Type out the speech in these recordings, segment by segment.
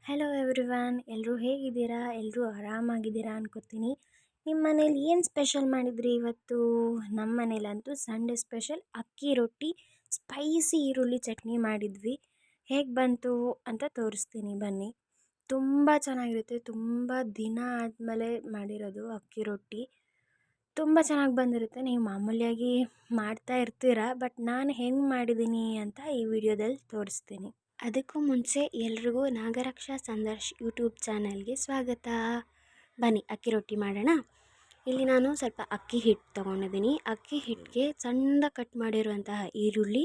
Hello everyone, ಎಲ್ಲರೂ ಹೇಗಿದ್ದೀರಾ? ಎಲ್ಲರೂ ಆರಾಮಾಗಿದ್ದೀರಾ ಅನ್ಕೋತೀನಿ. ನಿಮ್ಮ ಮನೇಲಿ ಏನು ಸ್ಪೆಷಲ್ ಮಾಡಿದ್ರಿ ಇವತ್ತು? ನಮ್ಮ ಮನೇಲಂತೂ ಸಂಡೇ ಸ್ಪೆಷಲ್ ಅಕ್ಕಿ ರೊಟ್ಟಿ ಸ್ಪೈಸಿ ಈರುಳ್ಳಿ ಚಟ್ನಿ ಮಾಡಿದ್ವಿ. ಹೇಗೆ ಬಂತು ಅಂತ ತೋರಿಸ್ತೀನಿ ಬನ್ನಿ. ತುಂಬ ಚೆನ್ನಾಗಿರುತ್ತೆ. ತುಂಬ ದಿನ ಆದಮೇಲೆ ಮಾಡಿರೋದು ಅಕ್ಕಿ ರೊಟ್ಟಿ. ತುಂಬ ಚೆನ್ನಾಗಿ ಬಂದಿರುತ್ತೆ. ನೀವು ಮಾಮೂಲಿಯಾಗಿ ಮಾಡ್ತಾ ಇರ್ತೀರಾ, ಬಟ್ ನಾನು ಹೆಂಗೆ ಮಾಡಿದ್ದೀನಿ ಅಂತ ಈ ವಿಡಿಯೋದಲ್ಲಿ ತೋರಿಸ್ತೀನಿ. ಅದಕ್ಕೂ ಮುಂಚೆ ಎಲ್ರಿಗೂ ನಾಗರಕ್ಷಾ ಸಂದರ್ಶ್ ಯೂಟ್ಯೂಬ್ ಚಾನಲ್ಗೆ ಸ್ವಾಗತ. ಬನ್ನಿ ಅಕ್ಕಿ ರೊಟ್ಟಿ ಮಾಡೋಣ. ಇಲ್ಲಿ ನಾನು ಸ್ವಲ್ಪ ಅಕ್ಕಿ ಹಿಟ್ಟು ತೊಗೊಂಡಿದ್ದೀನಿ. ಅಕ್ಕಿ ಹಿಟ್ಟಿಗೆ ಸಣ್ಣದಾಗಿ ಕಟ್ ಮಾಡಿರುವಂತಹ ಈರುಳ್ಳಿ,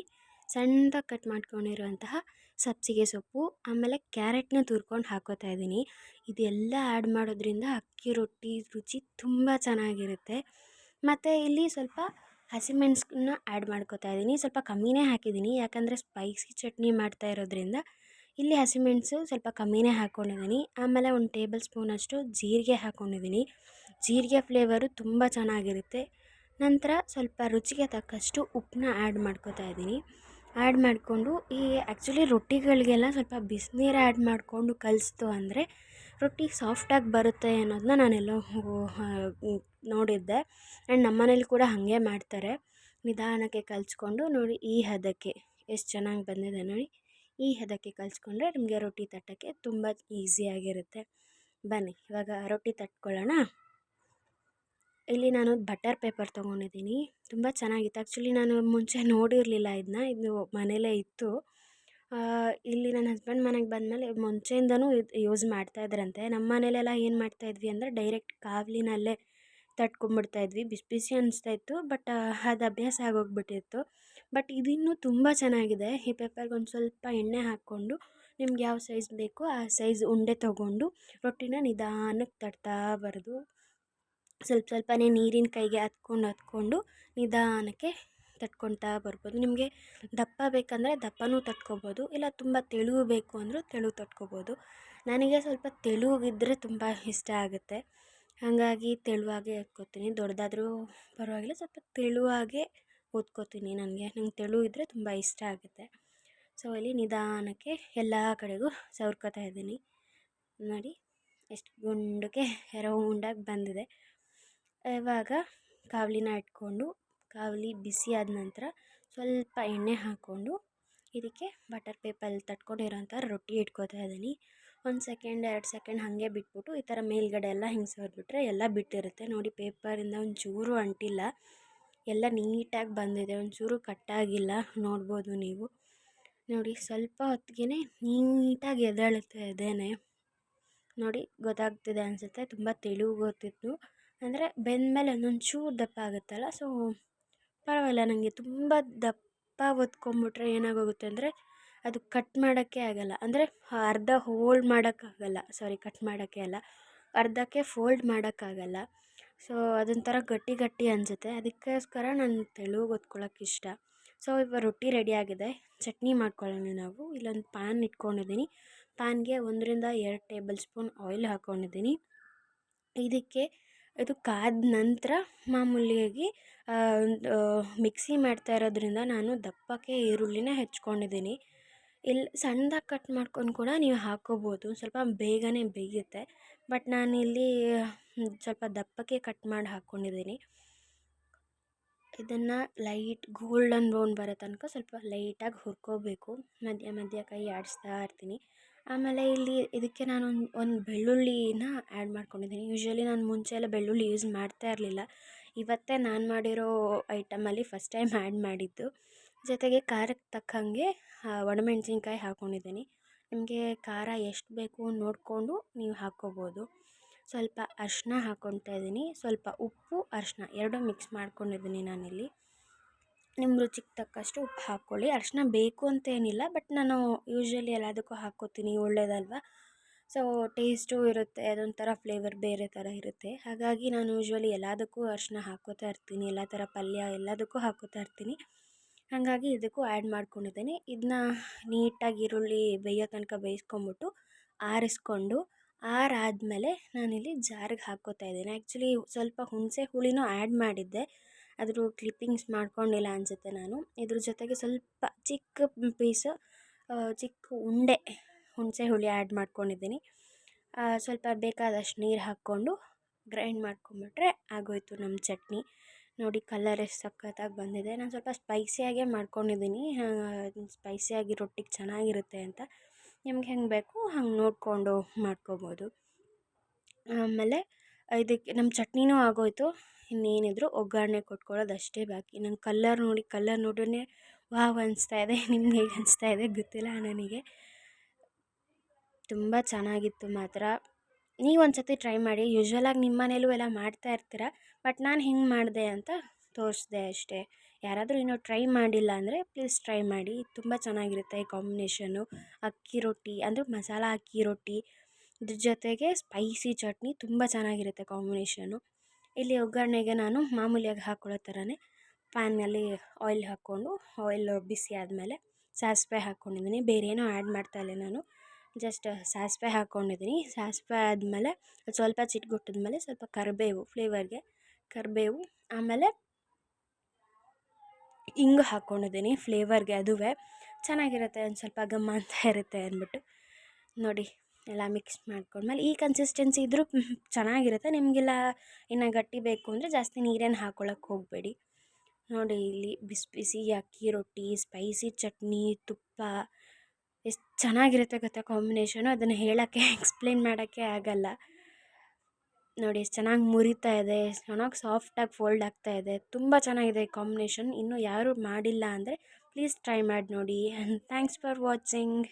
ಸಣ್ಣದಾಗಿ ಕಟ್ ಮಾಡ್ಕೊಂಡಿರುವಂತಹ ಸಬ್ಬಸಿಗೆ ಸೊಪ್ಪು, ಆಮೇಲೆ ಕ್ಯಾರೆಟ್ನ ತುರ್ಕೊಂಡು ಹಾಕೋತಾ ಇದ್ದೀನಿ. ಇದೆಲ್ಲ ಆ್ಯಡ್ ಮಾಡೋದ್ರಿಂದ ಅಕ್ಕಿ ರೊಟ್ಟಿ ರುಚಿ ತುಂಬ ಚೆನ್ನಾಗಿರುತ್ತೆ. ಮತ್ತು ಇಲ್ಲಿ ಸ್ವಲ್ಪ ಹಸಿಮೆಣಸನ್ನ ಆ್ಯಡ್ ಮಾಡ್ಕೋತಾ ಇದ್ದೀನಿ. ಸ್ವಲ್ಪ ಕಮ್ಮಿನೇ ಹಾಕಿದ್ದೀನಿ, ಯಾಕಂದರೆ ಸ್ಪೈಸಿ ಚಟ್ನಿ ಮಾಡ್ತಾ ಇರೋದ್ರಿಂದ ಇಲ್ಲಿ ಹಸಿಮೆಣಸು ಸ್ವಲ್ಪ ಕಮ್ಮಿನೇ ಹಾಕ್ಕೊಂಡಿದ್ದೀನಿ. ಆಮೇಲೆ 1 ಟೇಬಲ್ ಸ್ಪೂನಷ್ಟು ಜೀರಿಗೆ ಹಾಕ್ಕೊಂಡಿದ್ದೀನಿ. ಜೀರಿಗೆ ಫ್ಲೇವರು ತುಂಬ ಚೆನ್ನಾಗಿರುತ್ತೆ. ನಂತರ ಸ್ವಲ್ಪ ರುಚಿಗೆ ತಕ್ಕಷ್ಟು ಉಪ್ಪನ್ನ ಆ್ಯಡ್ ಮಾಡ್ಕೋತಾ ಇದ್ದೀನಿ. ಆ್ಯಡ್ ಮಾಡಿಕೊಂಡು ಆ್ಯಕ್ಚುಲಿ ರೊಟ್ಟಿಗಳಿಗೆಲ್ಲ ಸ್ವಲ್ಪ ಬಿಸಿನೀರು ಆ್ಯಡ್ ಮಾಡಿಕೊಂಡು ಕಲಿಸ್ತು ಅಂದರೆ ರೊಟ್ಟಿ ಸಾಫ್ಟಾಗಿ ಬರುತ್ತೆ ಅನ್ನೋದನ್ನ ನಾನೆಲ್ಲೋ ನೋಡಿದ್ದೆ. ಆ್ಯಂಡ್ ನಮ್ಮ ಮನೇಲಿ ಕೂಡ ಹಾಗೆ ಮಾಡ್ತಾರೆ. ನಿಧಾನಕ್ಕೆ ಕಲಿಸ್ಕೊಂಡು ನೋಡಿ ಈ ಹದಕ್ಕೆ ಎಷ್ಟು ಚೆನ್ನಾಗಿ ಬಂದಿದೆ ನೋಡಿ. ಈ ಹದಕ್ಕೆ ಕಲಿಸ್ಕೊಂಡ್ರೆ ನಿಮಗೆ ರೊಟ್ಟಿ ತಟ್ಟೋಕ್ಕೆ ತುಂಬ ಈಸಿಯಾಗಿರುತ್ತೆ. ಬನ್ನಿ ಇವಾಗ ರೊಟ್ಟಿ ತಟ್ಕೊಳ್ಳೋಣ. ಇಲ್ಲಿ ನಾನು ಬಟರ್ ಪೇಪರ್ ತೊಗೊಂಡಿದ್ದೀನಿ. ತುಂಬ ಚೆನ್ನಾಗಿತ್ತು. ಆ್ಯಕ್ಚುಲಿ ನಾನು ಮುಂಚೆ ನೋಡಿರಲಿಲ್ಲ ಇದನ್ನ. ಇದು ಮನೇಲೇ ಇತ್ತು. ಇಲ್ಲಿ ನನ್ನ ಹಸ್ಬೆಂಡ್ ಮನೆಗೆ ಬಂದಮೇಲೆ ಮುಂಚೆಯಿಂದನೂ ಯೂಸ್ ಮಾಡ್ತಾಯಿದ್ರಂತೆ. ನಮ್ಮ ಮನೇಲೆಲ್ಲ ಏನು ಮಾಡ್ತಾಯಿದ್ವಿ ಅಂದರೆ ಡೈರೆಕ್ಟ್ ಕಾವಲಿನಲ್ಲೇ ತಟ್ಕೊಂಡ್ಬಿಡ್ತಾಯಿದ್ವಿ. ಬಿಸಿ ಬಿಸಿ ಅನಿಸ್ತಾಯಿತ್ತು, ಬಟ್ ಅದು ಅಭ್ಯಾಸ ಆಗೋಗ್ಬಿಟ್ಟಿತ್ತು. ಬಟ್ ಇದಿನ್ನೂ ತುಂಬ ಚೆನ್ನಾಗಿದೆ. ಈ ಪೇಪರ್ಗೆ ಒಂದು ಸ್ವಲ್ಪ ಎಣ್ಣೆ ಹಾಕ್ಕೊಂಡು ನಿಮ್ಗೆ ಯಾವ ಸೈಜ್ ಬೇಕೋ ಆ ಸೈಜ್ ಉಂಡೆ ತೊಗೊಂಡು ರೊಟ್ಟಿನ ನಿಧಾನಕ್ಕೆ ತಟ್ತಾ ಬರೋದು. ಸ್ವಲ್ಪನೇ ನೀರಿನ ಕೈಗೆ ಹತ್ಕೊಂಡು ನಿಧಾನಕ್ಕೆ ತಟ್ಕೊಳ್ತಾ ಬರ್ಬೋದು. ನಿಮಗೆ ದಪ್ಪ ಬೇಕಂದರೆ ದಪ್ಪನೂ ತಟ್ಕೊಬೋದು, ಇಲ್ಲ ತುಂಬ ತೆಳು ಬೇಕು ಅಂದರೂ ತೆಳು ತಟ್ಕೊಬೋದು. ನನಗೆ ಸ್ವಲ್ಪ ತೆಳುಗಿದ್ರೆ ತುಂಬ ಇಷ್ಟ ಆಗುತ್ತೆ, ಹಾಗಾಗಿ ತೆಳುವಾಗೇ ಎತ್ಕೋತೀನಿ. ದೊಡ್ಡದಾದರೂ ಪರವಾಗಿಲ್ಲ, ಸ್ವಲ್ಪ ತೆಳುವಾಗೇ ಓದ್ಕೋತೀನಿ. ನಂಗೆ ತೆಳು ಇದ್ದರೆ ತುಂಬ ಇಷ್ಟ ಆಗುತ್ತೆ. ಸೊ ಇಲ್ಲಿ ನಿಧಾನಕ್ಕೆ ಎಲ್ಲ ಕಡೆಗೂ ಸವರ್ಕೋತಾ ಇದ್ದೀನಿ. ನೋಡಿ ಎಷ್ಟು ಗುಂಡಕ್ಕೆ ರೌಂಡಾಗಿ ಬಂದಿದೆ. ಇವಾಗ ಕಾವಲಿನ ಇಟ್ಕೊಂಡು ಕಾವಲಿ ಬಿಸಿ ಆದ ನಂತರ ಸ್ವಲ್ಪ ಎಣ್ಣೆ ಹಾಕ್ಕೊಂಡು ಇದಕ್ಕೆ ಬಟರ್ ಪೇಪರಲ್ಲಿ ತಟ್ಕೊಂಡಿರೋಂಥ ರೊಟ್ಟಿ ಇಟ್ಕೋತಾ ಇದ್ದೀನಿ. 1 ಸೆಕೆಂಡ್ 2 ಸೆಕೆಂಡ್ ಹಾಗೆ ಬಿಟ್ಬಿಟ್ಟು ಈ ಥರ ಮೇಲ್ಗಡೆ ಎಲ್ಲ ಹಿಂಗೆ ಸವರ್ಬಿಟ್ರೆ ಎಲ್ಲ ಬಿಟ್ಟಿರುತ್ತೆ. ನೋಡಿ ಪೇಪರಿಂದ ಒಂಚೂರು ಅಂಟಿಲ್ಲ, ಎಲ್ಲ ನೀಟಾಗಿ ಬಂದಿದೆ, ಒಂಚೂರು ಕಟ್ಟಾಗಿಲ್ಲ. ನೋಡ್ಬೋದು ನೀವು. ನೋಡಿ ಸ್ವಲ್ಪ ಹೊತ್ತಿಗೆ ನೀಟಾಗಿ ಎದ್ದೇಳುತ್ತೆ ಇದೇನೆ. ನೋಡಿ ಗೊತ್ತಾಗ್ತಿದೆ ಅನಿಸುತ್ತೆ. ತುಂಬ ತೆಳುಗೋತಿತ್ತು ಅಂದರೆ ಬೆಂದಮೇಲೆ ಒಂದೊಂಚೂರು ದಪ್ಪ ಆಗುತ್ತಲ್ಲ, ಸೊ ಪರವಾಗಿಲ್ಲ. ನನಗೆ ತುಂಬ ದಪ್ಪ ಒತ್ಕೊಂಬಿಟ್ರೆ ಏನಾಗೋಗುತ್ತೆ ಅಂದರೆ ಅದು ಕಟ್ ಮಾಡೋಕ್ಕೆ ಆಗೋಲ್ಲ. ಅಂದರೆ ಅರ್ಧ ಹೋಲ್ಡ್ ಮಾಡೋಕ್ಕಾಗಲ್ಲ. ಕಟ್ ಮಾಡೋಕ್ಕೆ ಅಲ್ಲ, ಅರ್ಧಕ್ಕೆ ಫೋಲ್ಡ್ ಮಾಡೋಕ್ಕಾಗಲ್ಲ. ಸೊ ಅದೊಂಥರ ಗಟ್ಟಿ ಗಟ್ಟಿ ಅನಿಸುತ್ತೆ. ಅದಕ್ಕೋಸ್ಕರ ನಾನು ತೆಳುಗೆ ಒತ್ಕೊಳ್ಳೋಕೆ ಇಷ್ಟ. ಸೊ ಇವಾಗ ರೊಟ್ಟಿ ರೆಡಿಯಾಗಿದೆ. ಚಟ್ನಿ ಮಾಡ್ಕೊಳ್ಳೋಣ ನಾವು. ಇಲ್ಲೊಂದು ಪ್ಯಾನ್ ಇಟ್ಕೊಂಡಿದ್ದೀನಿ. ಪ್ಯಾನ್ಗೆ 1ರಿಂದ 2 ಟೇಬಲ್ ಸ್ಪೂನ್ ಆಯಿಲ್ ಹಾಕ್ಕೊಂಡಿದ್ದೀನಿ. ಇದಕ್ಕೆ ಇದು ಕಾದ ನಂತರ ಮಾಮೂಲಿಯಾಗಿ ಮಿಕ್ಸಿ ಮಾಡ್ತಾ ಇರೋದ್ರಿಂದ ನಾನು ದಪ್ಪಕ್ಕೆ ಈರುಳ್ಳಿನ ಹೆಚ್ಕೊಂಡಿದ್ದೀನಿ. ಇಲ್ಲಿ ಸಣ್ಣದಾಗಿ ಕಟ್ ಮಾಡ್ಕೊಂಡು ಕೂಡ ನೀವು ಹಾಕ್ಕೋಬೋದು, ಸ್ವಲ್ಪ ಬೇಗನೆ ಬೇಯುತ್ತೆ. ಬಟ್ ನಾನಿಲ್ಲಿ ಸ್ವಲ್ಪ ದಪ್ಪಕ್ಕೆ ಕಟ್ ಮಾಡಿ ಹಾಕ್ಕೊಂಡಿದ್ದೀನಿ. ಇದನ್ನು ಲೈಟ್ ಗೋಲ್ಡನ್ ಬ್ರೌನ್ ಬರೋ ತನಕ ಸ್ವಲ್ಪ ಲೈಟಾಗಿ ಹುರ್ಕೋಬೇಕು. ಮಧ್ಯ ಮಧ್ಯ ಕೈ ಆಡಿಸ್ತಾ ಇರ್ತೀನಿ. ಆಮೇಲೆ ಇಲ್ಲಿ ಇದಕ್ಕೆ ನಾನು ಒಂದು ಬೆಳ್ಳುಳ್ಳಿನ ಆ್ಯಡ್ ಮಾಡ್ಕೊಂಡಿದ್ದೀನಿ. ಯೂಶ್ವಲಿ ನಾನು ಮುಂಚೆ ಎಲ್ಲ ಬೆಳ್ಳುಳ್ಳಿ ಯೂಸ್ ಮಾಡ್ತಾ ಇರಲಿಲ್ಲ. ಇವತ್ತೇ ನಾನು ಮಾಡಿರೋ ಐಟಮಲ್ಲಿ ಫಸ್ಟ್ ಟೈಮ್ ಆ್ಯಡ್ ಮಾಡಿದ್ದು. ಜೊತೆಗೆ ಖಾರಕ್ಕೆ ತಕ್ಕಂಗೆ ಒಣಮೆಣ್ಸಿನ್ಕಾಯಿ ಹಾಕ್ಕೊಂಡಿದ್ದೀನಿ. ನಿಮಗೆ ಖಾರ ಎಷ್ಟು ಬೇಕು ನೋಡಿಕೊಂಡು ನೀವು ಹಾಕ್ಕೋಬೋದು. ಸ್ವಲ್ಪ ಅರಿಶಿನ ಹಾಕ್ಕೊತಾ ಇದ್ದೀನಿ. ಸ್ವಲ್ಪ ಉಪ್ಪು ಅರಿಶಿನ 2 ಮಿಕ್ಸ್ ಮಾಡ್ಕೊಂಡಿದ್ದೀನಿ ನಾನಿಲ್ಲಿ. ನಿಮ್ಮ ರುಚಿಗೆ ತಕ್ಕಷ್ಟು ಉಪ್ಪು ಹಾಕ್ಕೊಳ್ಳಿ. ಅರಿಶಿನ ಬೇಕು ಅಂತೇನಿಲ್ಲ, ಬಟ್ ನಾನು ಯೂಶ್ವಲಿ ಎಲ್ಲದಕ್ಕೂ ಹಾಕ್ಕೋತೀನಿ, ಒಳ್ಳೇದಲ್ವ. ಸೊ ಟೇಸ್ಟು ಇರುತ್ತೆ, ಅದೊಂಥರ ಫ್ಲೇವರ್ ಬೇರೆ ಥರ ಇರುತ್ತೆ. ಹಾಗಾಗಿ ನಾನು ಯೂಶ್ವಲಿ ಎಲ್ಲದಕ್ಕೂ ಅರಿಶಿನ ಹಾಕ್ಕೋತಾ ಇರ್ತೀನಿ. ಎಲ್ಲ ಥರ ಪಲ್ಯ ಎಲ್ಲದಕ್ಕೂ ಹಾಕ್ಕೋತಾ ಇರ್ತೀನಿ. ಹಾಗಾಗಿ ಇದಕ್ಕೂ ಆ್ಯಡ್ ಮಾಡ್ಕೊಂಡಿದ್ದೀನಿ. ಇದನ್ನ ನೀಟಾಗಿ ಈರುಳ್ಳಿ ಬೇಯೋ ತನಕ ಬೇಯಿಸ್ಕೊಂಬಿಟ್ಟು ಆರಿಸ್ಕೊಂಡು ಆರಾದಮೇಲೆ ನಾನಿಲ್ಲಿ ಜಾರಿಗೆ ಹಾಕ್ಕೋತಾ ಇದ್ದೀನಿ. ಆ್ಯಕ್ಚುಲಿ ಸ್ವಲ್ಪ ಹುಣಸೆ ಹುಳಿನೂ ಆ್ಯಡ್ ಮಾಡಿದ್ದೆ, ಅದ್ರ ಕ್ಲಿಪ್ಪಿಂಗ್ಸ್ ಮಾಡ್ಕೊಂಡಿಲ್ಲ ಅನಿಸುತ್ತೆ ನಾನು. ಇದ್ರ ಜೊತೆಗೆ ಸ್ವಲ್ಪ ಚಿಕ್ಕ ಪೀಸು ಚಿಕ್ಕ ಉಂಡೆ ಹುಣಸೆ ಹುಳಿ ಆ್ಯಡ್ ಮಾಡ್ಕೊಂಡಿದ್ದೀನಿ. ಸ್ವಲ್ಪ ಬೇಕಾದಷ್ಟು ನೀರು ಹಾಕ್ಕೊಂಡು ಗ್ರೈಂಡ್ ಮಾಡ್ಕೊಂಬಿಟ್ರೆ ಆಗೋಯಿತು ನಮ್ಮ ಚಟ್ನಿ. ನೋಡಿ ಕಲರ್ ಎಷ್ಟು ಸಖತ್ತಾಗಿ ಬಂದಿದೆ. ನಾನು ಸ್ವಲ್ಪ ಸ್ಪೈಸಿಯಾಗೇ ಮಾಡ್ಕೊಂಡಿದ್ದೀನಿ, ಸ್ಪೈಸಿಯಾಗಿ ರೊಟ್ಟಿಗೆ ಚೆನ್ನಾಗಿರುತ್ತೆ ಅಂತ. ನಿಮ್ಗೆ ಹೆಂಗೆ ಬೇಕು ಹಂಗೆ ನೋಡಿಕೊಂಡು ಮಾಡ್ಕೊಬೋದು. ಆಮೇಲೆ ಇದಕ್ಕೆ ನಮ್ಮ ಚಟ್ನಿನೂ ಆಗೋಯಿತು. ಇನ್ನೇನಿದ್ರು ಒಗ್ಗರಣೆ ಕೊಟ್ಕೊಳ್ಳೋದು ಅಷ್ಟೇ ಬಾಕಿ. ನಂಗೆ ಕಲ್ಲರ್ ನೋಡಿದ್ರೆ ವಾವ್ ಅನಿಸ್ತಾ ಇದೆ. ನಿಮ್ಗೆ ಹೇಗೆ ಅನಿಸ್ತಾ ಇದೆ ಗೊತ್ತಿಲ್ಲ ನನಗೆ. ತುಂಬ ಚೆನ್ನಾಗಿತ್ತು ಮಾತ್ರ. ನೀವು ಒಂದು ಸತಿ ಟ್ರೈ ಮಾಡಿ. ಯೂಶ್ವಲಾಗಿ ನಿಮ್ಮ ಮನೇಲೂ ಎಲ್ಲ ಮಾಡ್ತಾ ಇರ್ತೀರ, ಬಟ್ ನಾನು ಹಿಂಗೆ ಮಾಡಿದೆ ಅಂತ ತೋರಿಸ್ದೆ ಅಷ್ಟೇ. ಯಾರಾದರೂ ಇನ್ನೂ ಟ್ರೈ ಮಾಡಿಲ್ಲ ಅಂದರೆ ಪ್ಲೀಸ್ ಟ್ರೈ ಮಾಡಿ. ತುಂಬ ಚೆನ್ನಾಗಿರುತ್ತೆ ಈ ಕಾಂಬಿನೇಷನ್ನು. ಅಕ್ಕಿ ರೊಟ್ಟಿ ಅಂದರೆ ಮಸಾಲ ಅಕ್ಕಿ ರೊಟ್ಟಿ, ಇದ್ರ ಜೊತೆಗೆ ಸ್ಪೈಸಿ ಚಟ್ನಿ ತುಂಬ ಚೆನ್ನಾಗಿರುತ್ತೆ ಕಾಂಬಿನೇಷನ್ನು. ಇಲ್ಲಿ ಒಗ್ಗರಣೆಗೆ ನಾನು ಮಾಮೂಲಿಯಾಗಿ ಹಾಕ್ಕೊಳ್ಳೋ ಥರನೇ ಪ್ಯಾನ್ನಲ್ಲಿ ಆಯಿಲ್ ಹಾಕ್ಕೊಂಡು, ಆಯಿಲ್ ಬಿಸಿ ಆದಮೇಲೆ ಸಾಸಿವೆ ಹಾಕ್ಕೊಂಡಿದ್ದೀನಿ. ಬೇರೆ ಏನೂ ಆ್ಯಡ್ ಮಾಡ್ತಾಯಿಲ್ಲ ನಾನು, ಜಸ್ಟ್ ಸಾಸಿವೆ ಹಾಕ್ಕೊಂಡಿದ್ದೀನಿ. ಸಾಸಿವೆ ಆದಮೇಲೆ ಸ್ವಲ್ಪ ಚಿಟಗುಟ್ಟಿದ್ಮೇಲೆ ಸ್ವಲ್ಪ ಕರಿಬೇವು ಫ್ಲೇವರ್ಗೆ, ಕರಿಬೇವು ಆಮೇಲೆ ಹಿಂಗು ಹಾಕ್ಕೊಂಡಿದ್ದೀನಿ ಫ್ಲೇವರ್ಗೆ. ಅದುವೇ ಚೆನ್ನಾಗಿರುತ್ತೆ, ಒಂದು ಸ್ವಲ್ಪ ಘಮ ಅಂತ ಇರುತ್ತೆ ಅಂದ್ಬಿಟ್ಟು. ನೋಡಿ ಎಲ್ಲ ಮಿಕ್ಸ್ ಮಾಡ್ಕೊಂಡ್ಮೇಲೆ ಈ ಕನ್ಸಿಸ್ಟೆನ್ಸಿ ಇದ್ದರೂ ಚೆನ್ನಾಗಿರುತ್ತೆ. ನಿಮಗೆಲ್ಲ ಇನ್ನು ಗಟ್ಟಿ ಬೇಕು ಅಂದರೆ ಜಾಸ್ತಿ ನೀರೇನು ಹಾಕ್ಕೊಳಕ್ಕೆ ಹೋಗಬೇಡಿ. ನೋಡಿ ಇಲ್ಲಿ ಬಿಸಿ ಬಿಸಿ ಅಕ್ಕಿ ರೊಟ್ಟಿ, ಸ್ಪೈಸಿ ಚಟ್ನಿ, ತುಪ್ಪ ಎಷ್ಟು ಚೆನ್ನಾಗಿರುತ್ತೆ ಗೊತ್ತಾ ಕಾಂಬಿನೇಷನು. ಅದನ್ನು ಹೇಳೋಕ್ಕೆ ಎಕ್ಸ್ಪ್ಲೇನ್ ಮಾಡೋಕ್ಕೆ ಆಗಲ್ಲ. ನೋಡಿ ಎಷ್ಟು ಚೆನ್ನಾಗಿ ಮುರಿತಾ ಇದೆ, ಚೆನ್ನಾಗಿ ಸಾಫ್ಟಾಗಿ ಫೋಲ್ಡ್ ಆಗ್ತಾ ಇದೆ. ತುಂಬ ಚೆನ್ನಾಗಿದೆ ಈ ಕಾಂಬಿನೇಷನ್. ಇನ್ನೂ ಯಾರೂ ಮಾಡಿಲ್ಲ ಅಂದರೆ ಪ್ಲೀಸ್ ಟ್ರೈ ಮಾಡಿ ನೋಡಿ. And thanks for watching.